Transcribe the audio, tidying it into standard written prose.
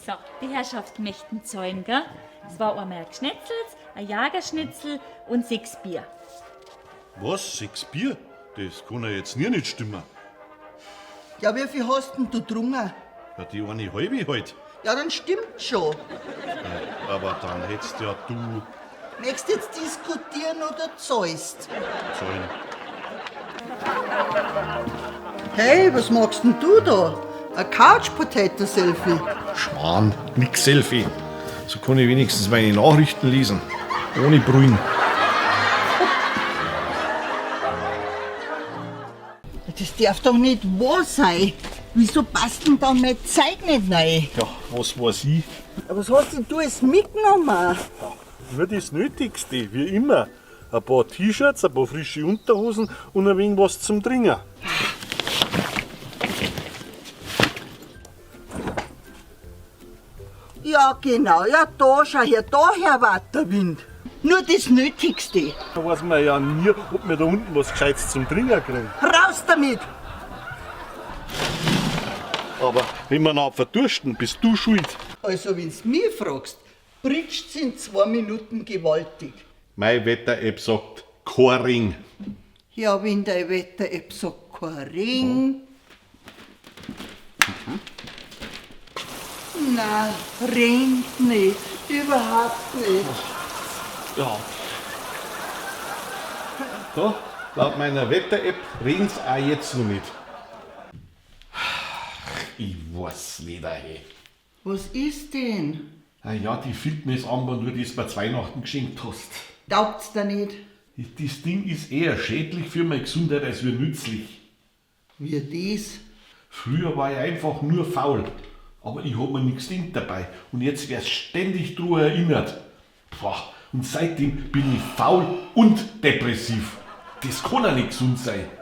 So, die Herrschaft möchten zahlen, gell? Es war einmal ein Gschnetzels, ein Jagerschnitzel und 6 Bier. Was? 6 Bier? Das kann ja jetzt nie nicht stimmen. Ja, wie viel hast denn du getrunken? Ja, die eine halbe halt. Ja, dann stimmt schon. Aber dann hättest ja du Möchtest du jetzt diskutieren oder zahlst? zahlen. Hey, was machst denn du da? Ein Couch-Potato-Selfie. Schmarrn, nix Selfie. So kann ich wenigstens meine Nachrichten lesen. Ohne Brühen. Das darf doch nicht wahr sein. Wieso passt denn dann mein Zeug nicht rein? Ja, was weiß ich? Aber was hast denn du jetzt mitgenommen? Nur das Nötigste, wie immer. Ein paar T-Shirts, ein paar frische Unterhosen und ein wenig was zum Trinken. Ja, genau. Ja, da, schau her, daher weht der Wind. Nur das Nötigste. Da weiß man ja nie, ob wir da unten was Gescheites zum Trinken kriegen. Raus damit! Aber wenn wir noch verdursten, bist du schuld. Also, wenn du mich fragst, britscht's in 2 Minuten gewaltig. Meine Wetter-App sagt kein Ring. Ja, wenn dein Wetter-App sagt, kein Ring. Nein, rennt nicht. Überhaupt nicht. Ja. Da, laut meiner Wetter-App regn's auch jetzt noch nicht. Ich weiß nicht, hey. Was ist denn? Ah ja, die Fitnessarmband, nur das du mir zu Weihnachten geschenkt hast. Taugt's da nicht? Das Ding ist eher schädlich für meine Gesundheit als wir nützlich. Wie das? Früher war ich einfach nur faul, aber ich hab mir nichts gedacht dabei und jetzt wär's ständig daran erinnert. Boah, und seitdem bin ich faul und depressiv. Das kann ja nicht gesund sein.